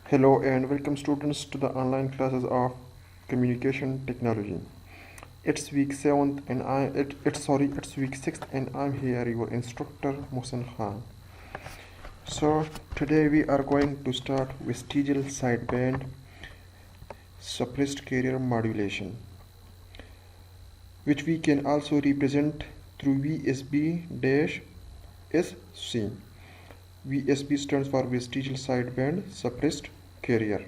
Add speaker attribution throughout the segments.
Speaker 1: Hello and welcome students to the online classes of communication technology. It's week 7th and it's week 6th and I'm here your instructor Mohsen Khan. So today we are going to start vestigial sideband suppressed carrier modulation, which we can also represent through VSB-SC. VSB stands for vestigial sideband suppressed carrier.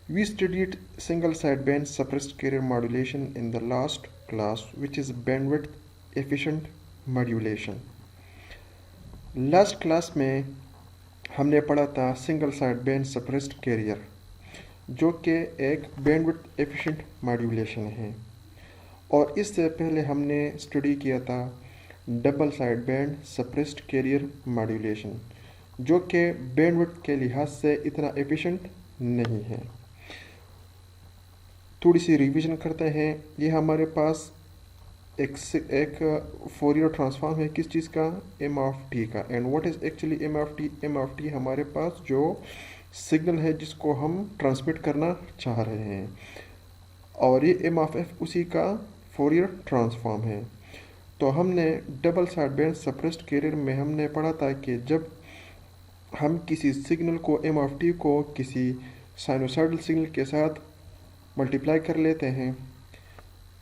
Speaker 1: We studied single sideband suppressed carrier modulation in the last class, which is bandwidth efficient modulation. Last class में हमने पढ़ा था single sideband suppressed career, जो कि एक bandwidth efficient modulation है, और इससे पहले हमने स्टडी किया था double sideband suppressed carrier modulation, जो कि बैंडविड्थ के लिहाज से इतना एफिशिएंट नहीं है। थोड़ी सी रिवीजन करते हैं। ये हमारे पास एक फोरियर ट्रांसफॉर्म है, किस चीज़ का? एम ऑफ टी का। And what is actually m of t? M of t हमारे पास जो सिग्नल है जिसको हम ट्रांसमिट करना चाह रहे हैं, और ये एम ऑफ एफ उसी का फोरियर ट्रांसफॉर्म है। तो हमने डबल साइडबैंड सप्रेस्ड कैरियर में हमने पढ़ा था कि जब हम किसी सिग्नल को एम ऑफ टी को किसी साइनोसाइडल सिग्नल के साथ मल्टीप्लाई कर लेते हैं,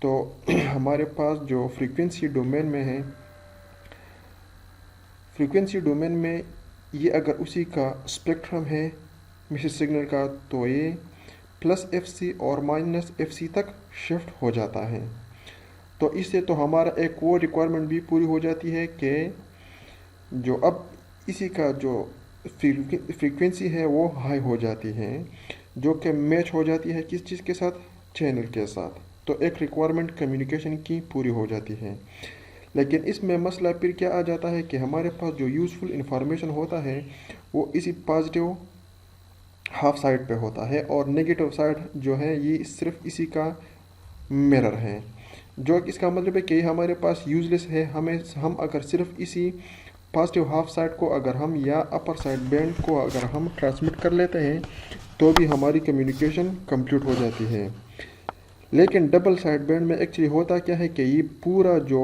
Speaker 1: तो हमारे पास जो फ्रीक्वेंसी डोमेन में है, फ्रीक्वेंसी डोमेन में ये अगर उसी का स्पेक्ट्रम है मिसिड सिग्नल का, तो ये प्लस एफ सी और माइनस एफ सी तक शिफ्ट हो जाता है। तो इससे तो हमारा एक वो रिक्वायरमेंट भी पूरी हो जाती है कि जो अब इसी का जो फ्रीक्वेंसी है वो हाई हो जाती है, जो कि मैच हो जाती है किस चीज़ के साथ? चैनल के साथ। तो एक रिक्वायरमेंट कम्युनिकेशन की पूरी हो जाती है। लेकिन इसमें मसला फिर क्या आ जाता है कि हमारे पास जो यूज़फुल इंफॉर्मेशन होता है वो इसी पॉजिटिव हाफ साइड पे होता है, और नेगेटिव साइड जो है ये सिर्फ इसी का मिरर है, जो इसका मतलब है कि हमारे पास यूजलेस है। हम अगर सिर्फ इसी पॉजिटिव हाफ साइड को अगर हम या अपर साइड बैंड को अगर हम ट्रांसमिट कर लेते हैं तो भी हमारी कम्युनिकेशन कंप्लीट हो जाती है। लेकिन डबल साइड बैंड में एक्चुअली होता क्या है कि ये पूरा जो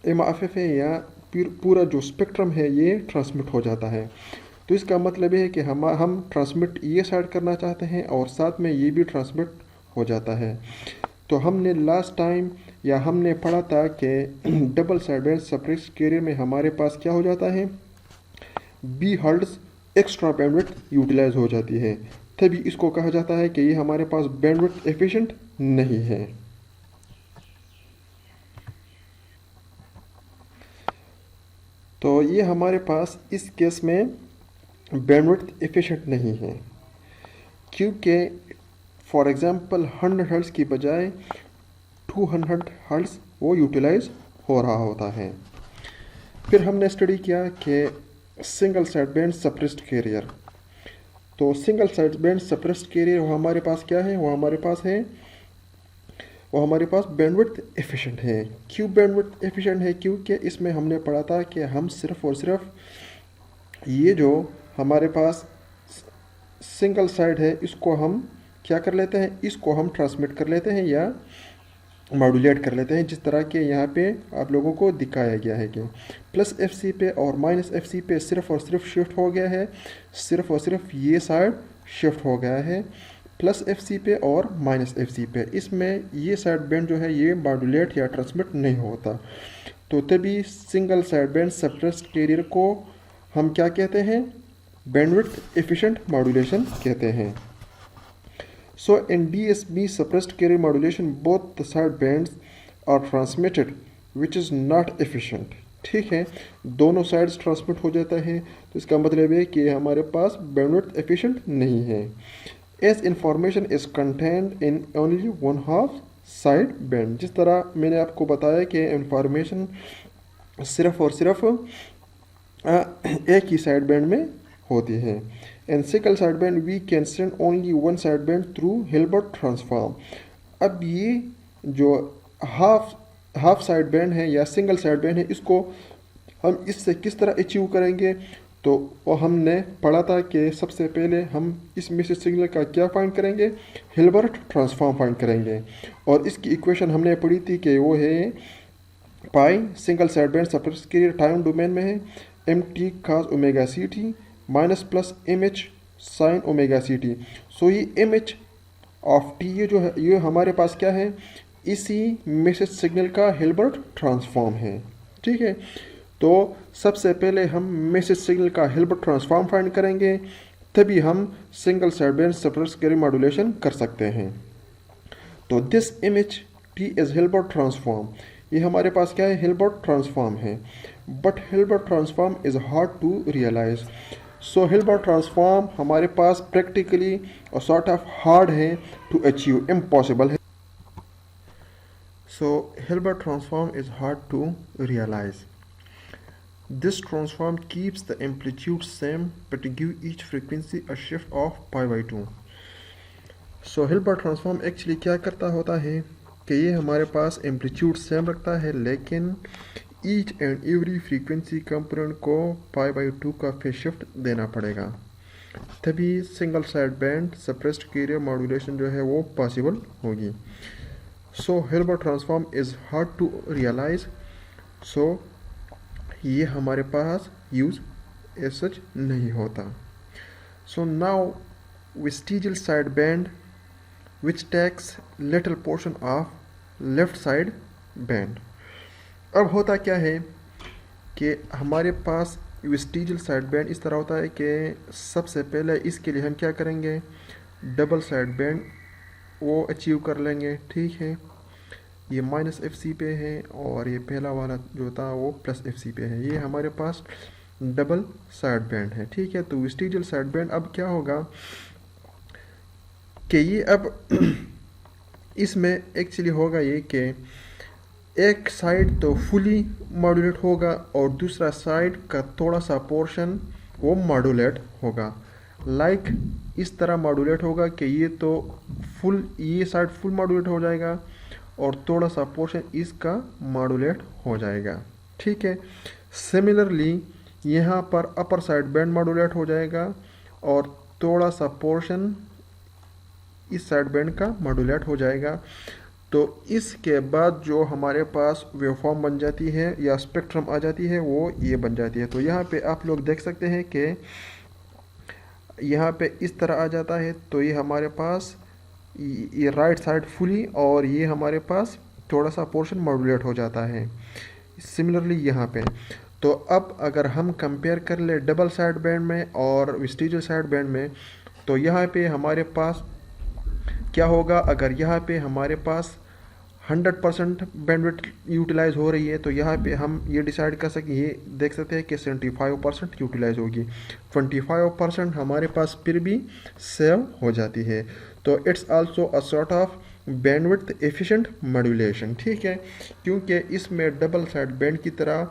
Speaker 1: एम एफ एफ है या पूरा जो स्पेक्ट्रम है ये ट्रांसमिट हो जाता है। तो इसका मतलब ये है कि हम ट्रांसमिट ये साइड करना चाहते हैं और साथ में ये भी ट्रांसमिट हो जाता है। तो हमने लास्ट टाइम या हमने पढ़ा था कि डबल साइडबैंड सप्रेस्ड कैरियर में हमारे पास क्या हो जाता है? B hertz extra bandwidth utilize हो जाती है, तभी इसको कहा जाता है कि ये हमारे पास बैंडविड्थ एफिशिएंट नहीं है। तो ये हमारे पास इस केस में बैंडविड्थ एफिशिएंट नहीं है, क्योंकि फॉर एग्जांपल 100 हर्ट्ज की बजाय 200 हर्ट्ज वो यूटिलाइज हो रहा होता है। फिर हमने स्टडी किया कि सिंगल साइडबैंड सप्रेस्ड कैरियर। तो सिंगल साइडबैंड सप्रेस्ड कैरियर वो हमारे पास क्या है? वो हमारे पास बैंडविड्थ एफिशिएंट है। क्यों बैंडविड्थ एफिशिएंट है? क्योंकि इसमें हमने पढ़ा था कि हम सिर्फ और सिर्फ ये जो हमारे पास सिंगल साइड है इसको हम क्या कर लेते हैं? इसको हम ट्रांसमिट कर लेते हैं या मॉड्यूलेट कर लेते हैं, जिस तरह के यहाँ पे आप लोगों को दिखाया गया है कि प्लस एफ सी पे और माइनस एफ सी पे सिर्फ और सिर्फ शिफ्ट हो गया है, सिर्फ और सिर्फ ये साइड शिफ्ट हो गया है प्लस एफ सी पे और माइनस एफ सी पे। इसमें ये साइड बैंड जो है ये मॉड्यूलेट या ट्रांसमिट नहीं होता। तो तभी single side band suppressed career को हम क्या कहते हैं? बैंडविड्थ एफिशिएंट मॉड्यूलेशन कहते हैं। So in DSB suppressed carrier modulation, both the side bands are transmitted, which is not efficient. ठीक है, दोनों साइड्स ट्रांसमिट हो जाता है, तो इसका मतलब है कि हमारे पास बैंडविड्थ एफिशिएंट नहीं है। As information is contained in only one half side band. जिस तरह मैंने आपको बताया कि इंफॉर्मेशन सिर्फ और सिर्फ एक ही साइड बैंड में होती है। In single sideband we can send only one sideband through Hilbert transform। अब ये जो हाफ साइडबैंड है या सिंगल साइडबैंड है, इसको हम इससे किस तरह अचीव करेंगे? तो वो हमने पढ़ा था कि सबसे पहले हम इस मिक्स्ड सिग्नल का क्या फाइंड करेंगे, हिल्बर्ट ट्रांसफॉर्म फाइंड करेंगे। और इसकी इक्वेशन हमने पढ़ी थी कि वो है phi single side band suppressed carrier time domain में है एम टी काज ओमेगा सी T minus plus M H sine omega सी टी। सो ये एम एच ऑफ टी ये जो है ये हमारे पास क्या है, इसी मैसेज सिग्नल का हिल्बर्ट ट्रांसफॉर्म है। ठीक है, तो सबसे पहले हम मैसेज सिग्नल का हिल्बर्ट ट्रांसफॉर्म फाइंड करेंगे, तभी हम single side band suppressed carrier modulation कर सकते हैं। तो this image t is Hilbert transform, ये हमारे पास क्या है, हिल्बर्ट ट्रांसफॉर्म है। But Hilbert transform is hard to realize. So Hilbert transform हमारे पास प्रैक्टिकली और सॉर्ट ऑफ हार्ड है टू अचीव, इम्पॉसिबल है। So Hilbert transform is hard to realize. This transform keeps the amplitude same but give each frequency a shift of pi by 2. So Hilbert transform actually क्या करता होता है कि ये हमारे पास amplitude same रखता है, लेकिन each and every frequency component को पाई बाई 2 का फेज शिफ्ट देना पड़ेगा, तभी single side band suppressed carrier modulation जो है वो पॉसिबल होगी। So Hilbert transform is hard to realize. So ये हमारे पास यूज एज सच नहीं होता। So now vestigial side band which takes little portion of left side band. अब होता क्या है कि हमारे पास वेस्टिजियल साइड बैंड इस तरह होता है कि सबसे पहले इसके लिए हम क्या करेंगे, डबल साइड बैंड वो अचीव कर लेंगे। ठीक है, ये माइनस एफ सी पे है और ये पहला वाला जो था वो प्लस एफ सी पे है। ये हमारे पास डबल साइड बैंड है। ठीक है, तो वेस्टिजियल साइड बैंड अब क्या होगा कि ये अब इसमें एक्चुअली होगा ये कि एक साइड तो फुली मॉड्यूलेट होगा और दूसरा साइड का थोड़ा सा पोर्शन वो मॉड्यूलेट होगा। लाइक इस तरह मॉड्यूलेट होगा कि ये तो फुल, ये साइड फुल मॉड्यूलेट हो जाएगा और थोड़ा सा पोर्शन इसका मॉड्यूलेट हो जाएगा। ठीक है, सिमिलरली यहाँ पर अपर साइड बैंड मॉड्यूलेट हो जाएगा और थोड़ा सा पोर्शन इस साइड बैंड का मॉड्यूलेट हो जाएगा। तो इसके बाद जो हमारे पास वेवफॉर्म बन जाती है या स्पेक्ट्रम आ जाती है वो ये बन जाती है। तो यहाँ पे आप लोग देख सकते हैं कि यहाँ पे इस तरह आ जाता है। तो ये हमारे पास ये राइट साइड फुली और ये हमारे पास थोड़ा सा पोर्शन मॉड्यूलेट हो जाता है। सिमिलरली यहाँ पे तो अब अगर हम कंपेयर कर ले डबल साइड बैंड में और वेस्टिजियल साइड बैंड में, तो यहाँ पे हमारे पास क्या होगा, अगर यहाँ पे हमारे पास 100% बैंडविड्थ यूटिलाइज हो रही है तो यहाँ पे हम ये डिसाइड कर सकते, ये देख सकते हैं कि 75% यूटिलाइज होगी, 25% हमारे पास फिर भी सेव हो जाती है। तो it's also a sort of bandwidth efficient modulation. ठीक है, क्योंकि इसमें डबल साइड बैंड की तरह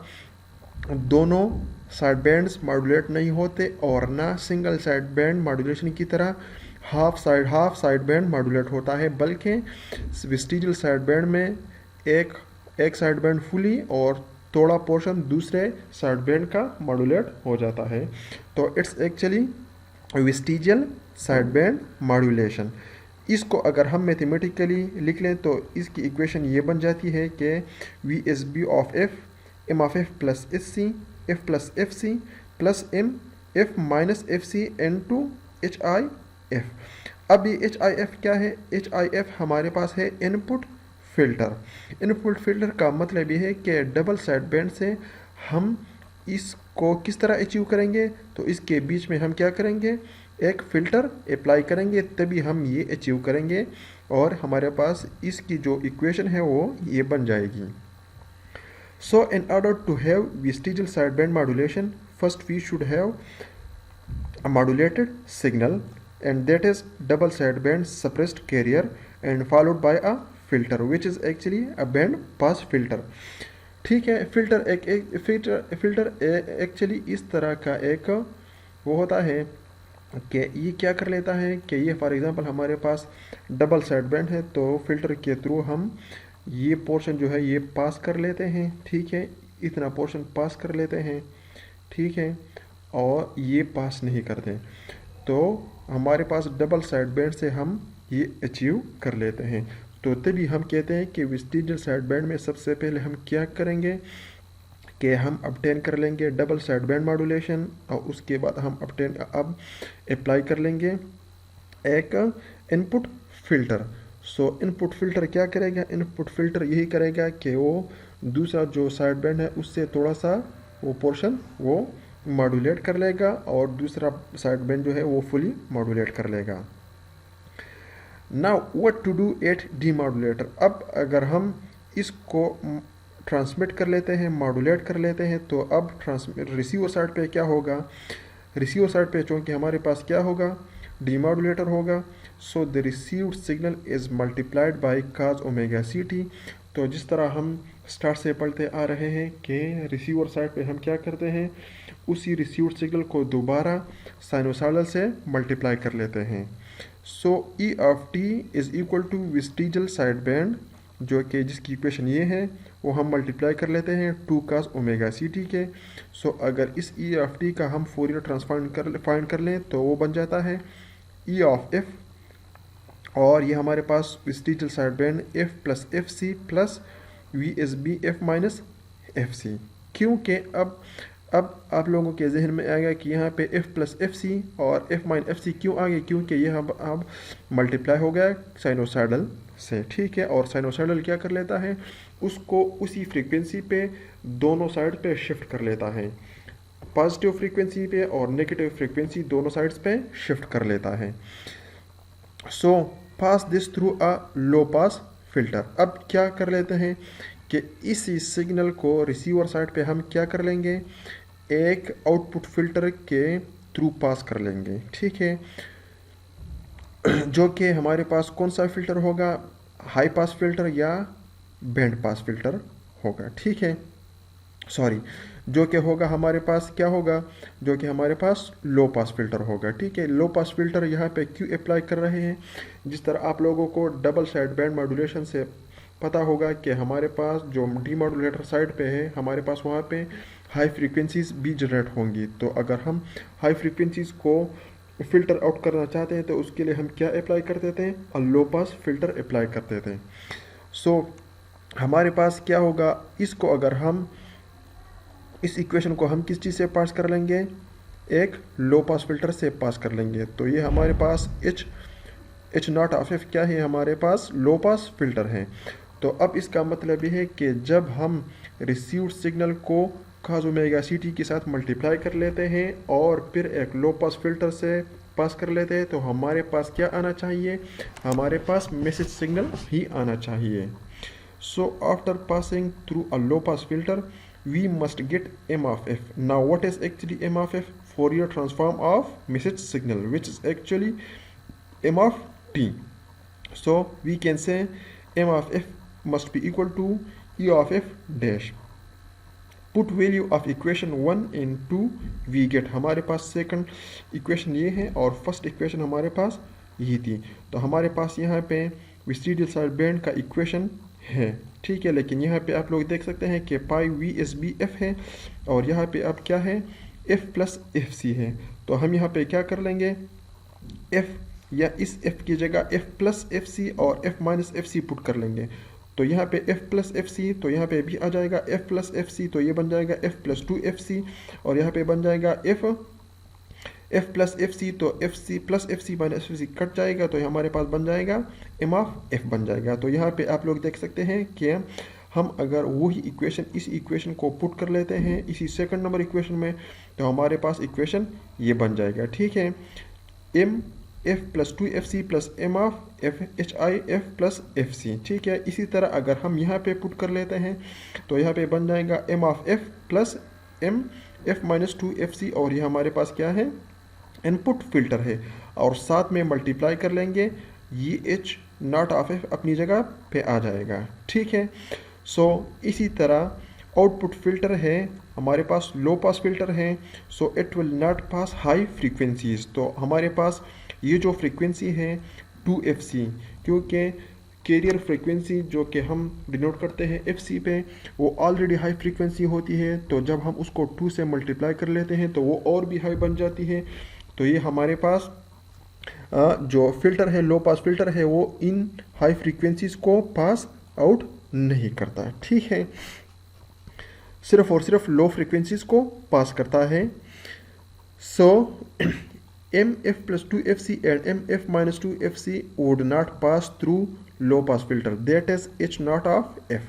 Speaker 1: दोनों साइड बैंड्स मॉड्यूलेट नहीं होते और ना सिंगल साइड बैंड मॉड्यूलेशन की तरह हाफ साइड बैंड मॉड्यूलेट होता है, बल्कि वेस्टिजियल साइड बैंड में एक साइड बैंड फुली और थोड़ा पोर्शन दूसरे साइड बैंड का मॉड्यूलेट हो जाता है। तो it's actually vestigial side band modulation. इसको अगर हम मैथमेटिकली लिख लें तो इसकी इक्वेशन ये बन जाती है कि V S B of f m of F plus s c f plus F C plus M F minus F c n two h i f. अब ये एच आई एफ क्या है, एच आई एफ हमारे पास है input filter. Input filter का मतलब ये है कि डबल साइड बैंड से हम इसको किस तरह अचीव करेंगे, तो इसके बीच में हम क्या करेंगे, एक फ़िल्टर अप्लाई करेंगे, तभी हम ये अचीव करेंगे और हमारे पास इसकी जो इक्वेशन है वो ये बन जाएगी। So in order to have vestigial side band modulation, first we should have a modulated signal and that is double sideband suppressed carrier and followed by a filter which is actually a band pass filter। ठीक है, filter actually इस तरह का एक वो होता है कि ये क्या कर लेता है कि ये फॉर एग्जांपल हमारे पास डबल साइड बैंड है तो फिल्टर के थ्रू हम ये पोर्शन जो है ये पास कर लेते हैं। ठीक है, इतना पोर्शन पास कर लेते हैं। ठीक है, और ये पास नहीं करते, तो हमारे पास डबल साइड बैंड से हम ये अचीव कर लेते हैं। तो तभी हम कहते हैं कि वेस्टिजियल साइड बैंड में सबसे पहले हम क्या करेंगे कि हम obtain कर लेंगे डबल साइड बैंड मॉड्यूलेशन, और उसके बाद हम अब अप्लाई कर लेंगे एक इनपुट फिल्टर। सो इनपुट फिल्टर क्या करेगा, इनपुट फिल्टर यही करेगा कि वो दूसरा जो साइड बैंड है उससे थोड़ा सा वो पोर्शन वो मॉड्यूलेट कर लेगा, और दूसरा साइड बैंड जो है वो फुली मॉड्यूलेट कर लेगा। Now what to do at demodulator. अब अगर हम इसको ट्रांसमिट कर लेते हैं, मॉड्यूलेट कर लेते हैं, तो अब रिसीवर साइड पे क्या होगा, रिसीवर साइड पे चूँकि हमारे पास क्या होगा, डीमॉड्यूलेटर होगा। So the received signal is multiplied by cos omega C t. तो जिस तरह हम स्टार्ट से पढ़ते आ रहे हैं कि रिसीवर साइड पे हम क्या करते हैं, उसी रिसीव्ड सिग्नल को दोबारा साइनोसाइडल से मल्टीप्लाई कर लेते हैं। So E of T is equal to vestigial side band, जो कि जिसकी इक्वेशन ये है, वो हम मल्टीप्लाई कर लेते हैं 2 cos ओमेगा सी टी के। सो अगर इस ई ऑफ टी का हम फोरियर ट्रांसफॉर्म फाइंड कर लें तो वो बन जाता है ई ऑफ एफ, और ये हमारे पास vestigial side band F plus F C plus V S B F minus F C. क्योंकि अब आप लोगों के जहन में आएगा कि यहाँ पे f प्लस एफ सी और f माइन एफ सी क्यों आ गए, क्योंकि यह अब मल्टीप्लाई हो गया साइनोसाइडल से, ठीक है। और साइनोसाइडल क्या कर लेता है, उसको उसी फ्रीक्वेंसी पे दोनों साइड पे शिफ्ट कर लेता है, पॉजिटिव फ्रीक्वेंसी पे और नेगेटिव फ्रीक्वेंसी दोनों साइड्स पे शिफ्ट कर लेता है। So pass this through a low pass filter. अब क्या कर लेते हैं कि इसी सिग्नल को रिसीवर साइड पे हम क्या कर लेंगे, एक आउटपुट फिल्टर के थ्रू पास कर लेंगे, ठीक है। जो कि हमारे पास कौन सा फिल्टर होगा, हाई पास फिल्टर या बैंड पास फिल्टर होगा, ठीक है। सॉरी, जो कि होगा हमारे पास क्या होगा, जो कि हमारे पास लो पास फिल्टर होगा, ठीक है। लो पास फिल्टर यहाँ पे क्यों अप्लाई कर रहे हैं, जिस तरह आप लोगों को डबल साइड बैंड मॉड्यूलेशन से पता होगा कि हमारे पास जो डीमॉड्यूलेटर साइड पे है, हमारे पास वहाँ पे हाई फ्रीक्वेंसीज भी जनरेट होंगी। तो अगर हम हाई फ्रीक्वेंसीज को फिल्टर आउट करना चाहते हैं तो उसके लिए हम क्या अप्लाई कर देते हैं, और लो पास फिल्टर अप्लाई कर देते हैं। सो हमारे पास क्या होगा, इसको अगर हम इस इक्वेशन को हम किस चीज़ से पास कर लेंगे, एक लो पास फिल्टर से पास कर लेंगे। तो ये हमारे पास एच नॉट ऑफ एफ क्या है, हमारे पास लो पास फिल्टर है। तो अब इसका मतलब ये है कि जब हम रिसीव्ड सिग्नल को cos ओमेगा सी टी के साथ मल्टीप्लाई कर लेते हैं और फिर एक लो पास फिल्टर से पास कर लेते हैं, तो हमारे पास क्या आना चाहिए, हमारे पास मैसेज सिग्नल ही आना चाहिए। So after passing through a low pass filter we must get m of f. Now what is actually m of f? Fourier transform of message signal, which is actually m of t. So we can say m of f must be equal to e of f dash. Put value of equation 1 in 2, we get, हमारे पास second equation ये है और first equation हमारे पास यही थी। तो हमारे पास यहाँ पे वेस्टिजियल साइड बैंड का इक्वेशन है, ठीक है। लेकिन यहाँ पे आप लोग देख सकते हैं कि पाई वी एस बी एफ है, और यहाँ पे अब क्या है, एफ प्लस एफ सी है। तो हम यहाँ पे क्या कर लेंगे, एफ या इस एफ की जगह एफ प्लस एफ सी और f minus F c put कर लेंगे। तो यहाँ पे एफ प्लस एफ सी, तो यहाँ पे भी आ जाएगा एफ प्लस एफ सी, तो ये बन जाएगा एफ प्लस 2 एफ सी, और यहाँ पे बन जाएगा एफ प्लस एफ सी, तो एफ सी plus F c minus F c cut जाएगा, तो हमारे पास बन जाएगा एम ऑफ एफ बन जाएगा। तो यहाँ पे आप लोग देख सकते हैं कि हम अगर वही इक्वेशन इस इक्वेशन को पुट कर लेते हैं इसी सेकंड नंबर इक्वेशन में, तो हमारे पास इक्वेशन ये बन जाएगा, ठीक है। M f plus 2 F C plus m of f h i f plus F c, ठीक है। इसी तरह अगर हम यहाँ पे पुट कर लेते हैं तो यहाँ पे बन जाएगा M of F plus M F minus 2 F C, और ये हमारे पास क्या है, इनपुट फिल्टर है, और साथ में मल्टीप्लाई कर लेंगे, ये एच नॉट ऑफ एफ अपनी जगह पे आ जाएगा, ठीक है। सो इसी तरह आउटपुट फिल्टर है, हमारे पास लो पास फिल्टर है, so it will not pass high frequencies. तो हमारे पास ये जो फ्रीक्वेंसी है 2fc, क्योंकि कैरियर फ्रीक्वेंसी जो कि हम डिनोट करते हैं FC पे, वो ऑलरेडी हाई फ्रीक्वेंसी होती है, तो जब हम उसको 2 से मल्टीप्लाई कर लेते हैं तो वो और भी हाई बन जाती है। तो ये हमारे पास जो फिल्टर है, लो पास फिल्टर है, वो इन हाई फ्रीक्वेंसीज को पास आउट नहीं करता, ठीक है, सिर्फ और सिर्फ लो फ्रीक्वेंसीज को पास करता है। सो MF plus 2FC and MF minus 2FC would not pass through low pass filter, that is H naught of F.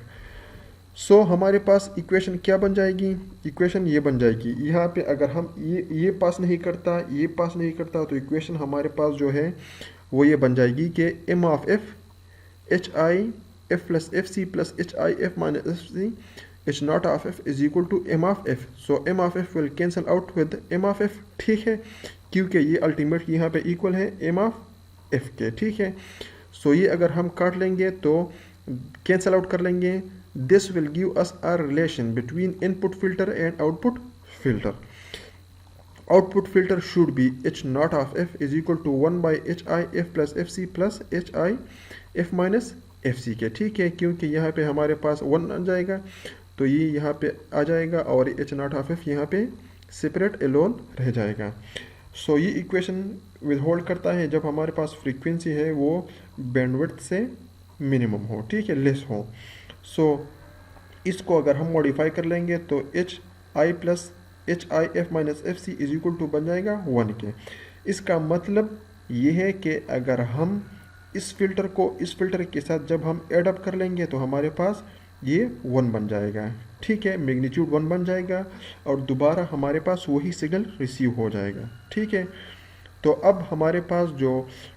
Speaker 1: सो हमारे पास इक्वेशन क्या बन जाएगी, इक्वेशन ये बन जाएगी, यहाँ पे अगर हम ये पास नहीं करता, ये पास नहीं करता, तो इक्वेशन हमारे पास जो है वो ये बन जाएगी कि M of F HI F plus FC plus HI F minus FC H naught of F is equal to M of F. So M of F will cancel out with M of F, ठीक है, क्योंकि ये ultimately यहाँ पे equal है M of F के, ठीक है। सो ये अगर हम काट लेंगे तो कैंसल आउट कर लेंगे, this will give us a relation between input filter and output filter. Output filter should be H naught of F is equal to 1 by HI F plus FC plus HI F minus FC के, ठीक है, क्योंकि यहाँ पे हमारे पास 1 आ जाएगा तो ये यहाँ पे आ जाएगा और H naught of F यहाँ पे सेपरेट एलोन रह जाएगा। सो ये इक्वेशन विदहोल्ड करता है जब हमारे पास फ्रीक्वेंसी है वो बैंडविड्थ से मिनिमम हो, ठीक है, लेस हो। सो इसको अगर हम मॉडिफाई कर लेंगे तो HI plus HIF minus FC is equal to बन जाएगा 1 के। इसका मतलब ये है कि अगर हम इस फिल्टर को इस फिल्टर के साथ जब हम एड अप कर लेंगे तो हमारे पास ये 1 बन जाएगा, ठीक है, मैग्नीट्यूड 1 बन जाएगा और दोबारा हमारे पास वही सिग्नल रिसीव हो जाएगा, ठीक है। तो अब हमारे पास जो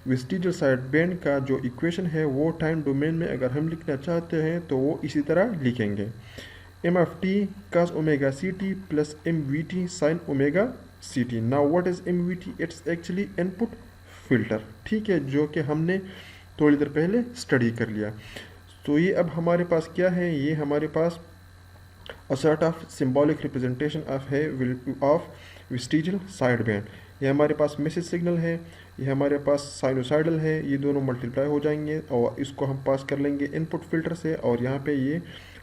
Speaker 1: वेस्टिजियल साइड बैंड का जो इक्वेशन है वो टाइम डोमेन में अगर हम लिखना चाहते हैं तो वो इसी तरह लिखेंगे, M of t cos omega ct plus MVT sin omega ct। Now what is MVT? It's actually input filter, ठीक है, जो कि हमने थोड़ी देर पहले स्टडी कर लिया। तो ये अब हमारे पास क्या है, ये हमारे पास a sort of symbolic representation of vestigial side band. ये हमारे पास मैसेज सिग्नल है, ये हमारे पास साइनोसाइडल है, ये दोनों मल्टीप्लाई हो जाएंगे और इसको हम पास कर लेंगे इनपुट फिल्टर से और यहाँ पे ये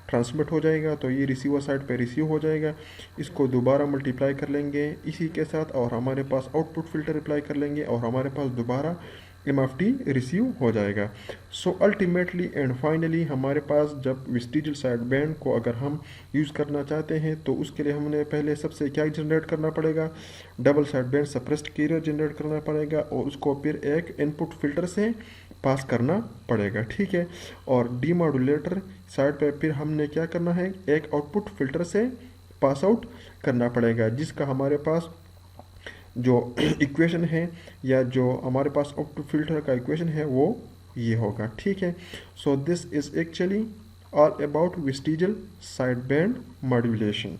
Speaker 1: ट्रांसमिट हो जाएगा, तो ये रिसीवर साइड पे रिसीव हो जाएगा। इसको दोबारा मल्टीप्लाई कर लेंगे इसी के साथ और हमारे पास आउटपुट फिल्टर अप्लाई कर लेंगे और हमारे पास दोबारा M of t रिसीव हो जाएगा। सो अल्टीमेटली एंड फाइनली हमारे पास जब वेस्टिजियल साइड बैंड को अगर हम यूज़ करना चाहते हैं तो उसके लिए हमने पहले सबसे क्या जनरेट करना पड़ेगा, double side band suppressed career generate करना पड़ेगा और उसको फिर एक इनपुट फिल्टर से पास करना पड़ेगा, ठीक है। और डीमॉड्यूलेटर साइड पे फिर हमने क्या करना है, एक आउटपुट फिल्टर से पास आउट करना पड़ेगा, जिसका हमारे पास जो इक्वेशन है या जो हमारे पास आउटपुट फिल्टर का इक्वेशन है वो ये होगा, ठीक है। So this is actually all about vestigial side band modulation.